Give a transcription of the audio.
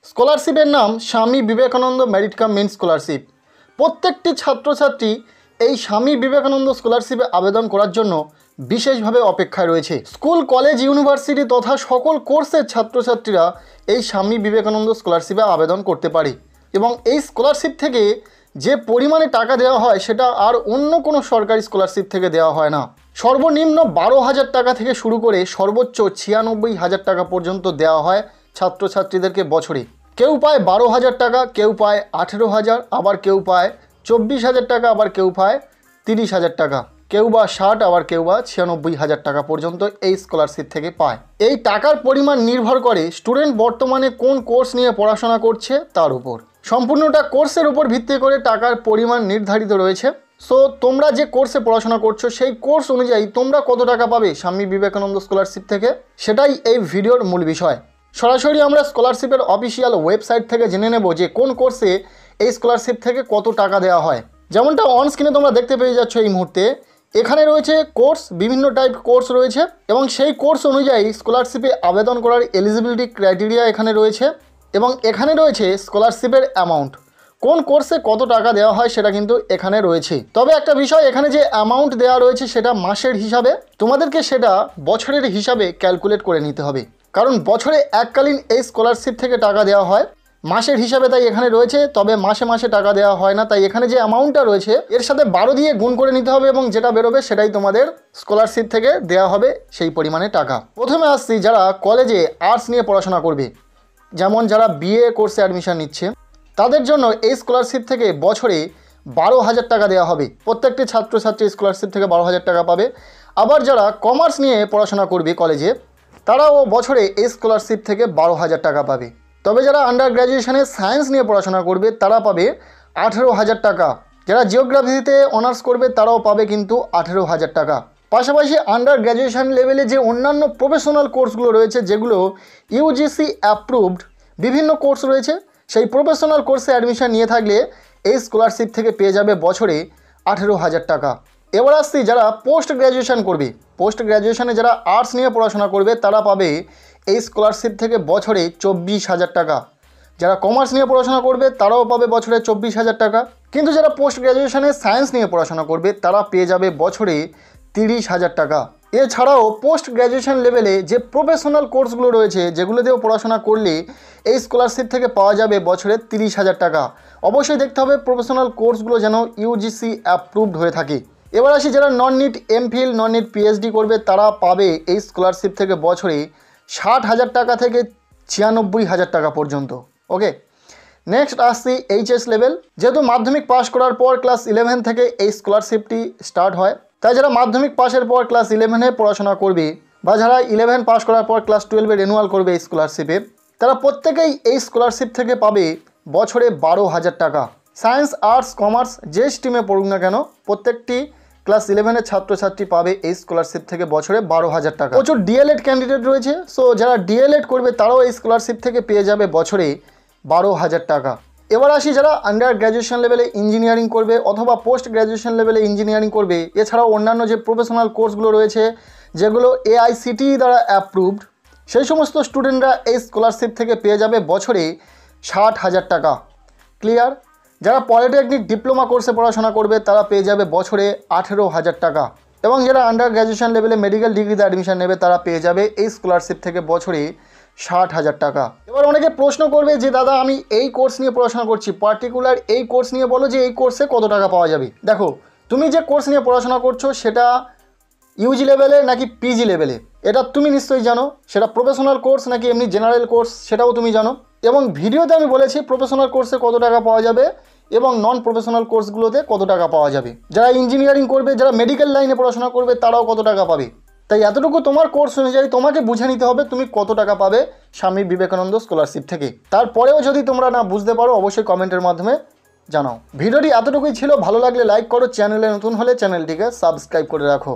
স্কলারশিপের নাম Swami Vivekananda merit cum means scholarship. প্রত্যেকটি ছাত্রছাত্রী এই স্বামী বিবেকানন্দ স্কলারশিপে আবেদন করার জন্য বিশেষভাবে অপেক্ষায় রয়েছে। স্কুল, কলেজ, ইউনিভার্সিটি তথা সকল কোর্সের ছাত্রছাত্রীরা এই স্বামী বিবেকানন্দ স্কলারশিপে আবেদন করতে পারে এবং এই স্কলারশিপ থেকে যে পরিমাণে টাকা দেওয়া হয় সেটা আর অন্য কোনো সরকারি স্কলারশিপ থেকে দেওয়া হয় না। সর্বনিম্ন 12,000 টাকা থেকে শুরু করে সর্বোচ্চ 96,000 টাকা পর্যন্ত দেওয়া হয় ছাত্রছাত্রীদেরকে বছরে। কেউ পায় 12,000 টাকা, কেউ পায় 18,000, আবার কেউ পায় 24,000 টাকা, আবার কেউ পায় 30,000 টাকা, কেউ বা 60, আবার কেউ বা 96,000 টাকা পর্যন্ত এই স্কলারশিপ থেকে পায়। এই টাকার পরিমাণ নির্ভর করে স্টুডেন্ট বর্তমানে কোন কোর্স নিয়ে পড়াশোনা করছে তার উপর। সম্পূর্ণটা কোর্সের উপর ভিত্তি করে টাকার পরিমাণ নির্ধারিত রয়েছে। সো তোমরা যে কোর্সে পড়াশোনা করছো সেই কোর্স অনুযায়ী তোমরা কত টাকা পাবে স্বামী বিবেকানন্দ স্কলারশিপ থেকে, সেটাই এই ভিডিওর মূল বিষয়। সরাসরি আমরা স্কলারশিপের অফিসিয়াল ওয়েবসাইট থেকে জেনে নেব যে কোন কোর্সে এই স্কলারশিপ থেকে কত টাকা দেওয়া হয়। যেমনটা অন স্ক্রিনে তোমরা দেখতে পেয়ে যাচ্ছ এই মুহূর্তে, এখানে রয়েছে কোর্স, বিভিন্ন টাইপ কোর্স রয়েছে এবং সেই কোর্স অনুযায়ী স্কলারশিপে আবেদন করার এলিজিবিলিটি ক্রাইটেরিয়া এখানে রয়েছে এবং এখানে রয়েছে স্কলারশিপের অ্যামাউন্ট। কোন কোর্সে কত টাকা দেওয়া হয় সেটা কিন্তু এখানে রয়েছে। তবে একটা বিষয়, এখানে যে অ্যামাউন্ট দেওয়া রয়েছে সেটা মাসের হিসাবে, তোমাদেরকে সেটা বছরের হিসাবে ক্যালকুলেট করে নিতে হবে, কারণ বছরে এককালীন এই স্কলারশিপ থেকে টাকা দেওয়া হয় মাসের হিসাবে, তাই এখানে রয়েছে। তবে মাসে মাসে টাকা দেওয়া হয় না, তাই এখানে যে অ্যামাউন্টটা রয়েছে এর সাথে 12 দিয়ে গুণ করে নিতে হবে এবং যেটা বেরোবে সেটাই তোমাদের স্কলারশিপ থেকে দেওয়া হবে সেই পরিমাণে টাকা। প্রথমে আসছি যারা কলেজে আর্টস নিয়ে পড়াশোনা করবে, যেমন যারা বিএ কোর্সে অ্যাডমিশন নিচ্ছে, তাদের জন্য এই স্কলারশিপ থেকে বছরে 12,000 টাকা দেওয়া হবে। প্রত্যেকটি ছাত্রছাত্রী স্কলারশিপ থেকে 12,000 টাকা পাবে। আবার যারা কমার্স নিয়ে পড়াশোনা করবে কলেজে, তারাও বছরে এই স্কলারশিপ থেকে 12,000 টাকা পাবে। তবে যারা আন্ডার গ্র্যাজুয়েশনে সায়েন্স নিয়ে পড়াশোনা করবে তারা পাবে 18,000 টাকা। যারা জিওগ্রাফিতে অনার্স করবে তারাও পাবে কিন্তু 18,000 টাকা। পাশাপাশি আন্ডার গ্র্যাজুয়েশন লেভেলে যে অন্যান্য প্রফেশনাল কোর্সগুলো রয়েছে, যেগুলো ইউজিসি অ্যাপ্রুভড বিভিন্ন কোর্স রয়েছে, সেই প্রফেশনাল কোর্সে অ্যাডমিশন নিয়ে থাকলে এই স্কলারশিপ থেকে পেয়ে যাবে বছরে 18,000 টাকা। এবার আসছি যারা পোস্ট গ্র্যাজুয়েশন করবে, পোস্ট গ্র্যাজুয়েশনে যারা আর্টস নিয়ে পড়াশোনা করবে তারা পাবে এই স্কলারশিপ থেকে বছরে 24,000 টাকা। যারা কমার্স নিয়ে পড়াশোনা করবে তারাও পাবে বছরে 24,000 টাকা। কিন্তু যারা পোস্ট গ্র্যাজুয়েশনে সায়েন্স নিয়ে পড়াশোনা করবে তারা পেয়ে যাবে বছরে 30,000 টাকা। এছাড়াও পোস্ট গ্র্যাজুয়েশন লেভেলে যে প্রফেশনাল কোর্সগুলো রয়েছে, যেগুলোতেও পড়াশোনা করলে এই স্কলারশিপ থেকে পাওয়া যাবে বছরে 30,000 টাকা। অবশ্যই দেখতে হবে প্রফেশনাল কোর্সগুলো যেন ইউজিসি অ্যাপ্রুভড হয়ে থাকে। এবার আসি যারা নন নিট এমফিল, নন নিট পিএইচডি করবে, তারা পাবে এই স্কলারশিপ থেকে বছরে 60,000 টাকা থেকে 96,000 টাকা পর্যন্ত। ওকে, নেক্সট আসছি এইচএস লেভেল। যেহেতু মাধ্যমিক পাস করার পর ক্লাস 11 থেকে এই স্কলারশিপটি স্টার্ট হয়, তাই যারা মাধ্যমিক পাসের পর ক্লাস 11-এ পড়াশোনা করবে বা যারা 11 পাস করার পর ক্লাস 12-এ রেনুয়াল করবে এই স্কলারশিপে, তারা প্রত্যেকেই এই স্কলারশিপ থেকে পাবে বছরে 12,000 টাকা। সায়েন্স, আর্টস, কমার্স যে স্ট্রিমে পড়ুক না কেন, প্রত্যেকটি ক্লাস 11-এর ছাত্রছাত্রী পাবে এই স্কলারশিপ থেকে বছরে 12,000 টাকা। প্রচুর ডিএলএড ক্যান্ডিডেট রয়েছে, সো যারা ডিএলএড করবে তারাও এই স্কলারশিপ থেকে পেয়ে যাবে বছরে 12,000 টাকা। এবার আসি যারা আন্ডার গ্র্যাজুয়েশন লেভেলে ইঞ্জিনিয়ারিং করবে অথবা পোস্ট গ্র্যাজুয়েশন লেভেলে ইঞ্জিনিয়ারিং করবে, এছাড়াও অন্যান্য যে প্রফেশনাল কোর্সগুলো রয়েছে যেগুলো এআইসিটিই দ্বারা অ্যাপ্রুভড, সেই সমস্ত স্টুডেন্টরা এই স্কলারশিপ থেকে পেয়ে যাবে বছরে 60,000 টাকা। ক্লিয়ার? যারা পলিটেকনিক ডিপ্লোমা কোর্সে পড়াশোনা করবে তারা পেয়ে যাবে বছরে 18,000 টাকা এবং যারা আন্ডার গ্র্যাজুয়েশন লেভেলে মেডিকেল ডিগ্রিতে অ্যাডমিশন নেবে তারা পেয়ে যাবে এই স্কলারশিপ থেকে বছরে 60,000 টাকা। এবার অনেকে প্রশ্ন করবে যে দাদা আমি এই কোর্স নিয়ে পড়াশোনা করছি, পার্টিকুলার এই কোর্স নিয়ে বলো যে এই কোর্সে কত টাকা পাওয়া যাবে। দেখো, তুমি যে কোর্স নিয়ে পড়াশোনা করছো সেটা ইউজি লেভেলে নাকি পিজি লেভেলে এটা তুমি নিশ্চয়ই জানো। সেটা প্রফেশনাল কোর্স নাকি এমনি জেনারেল কোর্স সেটাও তুমি জানো। এবং ভিডিওতে আমি বলেছি প্রফেশনাল কোর্সে কত টাকা পাওয়া যাবে এবং নন প্রফেশনাল কোর্সগুলোতে কত টাকা পাওয়া যাবে। যারা ইঞ্জিনিয়ারিং করবে, যারা মেডিকেল লাইনে পড়াশোনা করবে তারাও কত টাকা পাবে। তাই এতটুকু তোমার কোর্স অনুযায়ী তোমাকে বুঝে নিতে হবে তুমি কত টাকা পাবে স্বামী বিবেকানন্দ স্কলারশিপ থেকে। তারপরেও যদি তোমরা না বুঝতে পারো অবশ্যই কমেন্টের মাধ্যমে জানাও। ভিডিওটি এতটুকুই ছিল, ভালো লাগলে লাইক করো, চ্যানেলে নতুন হলে চ্যানেলটিকে সাবস্ক্রাইব করে রাখো।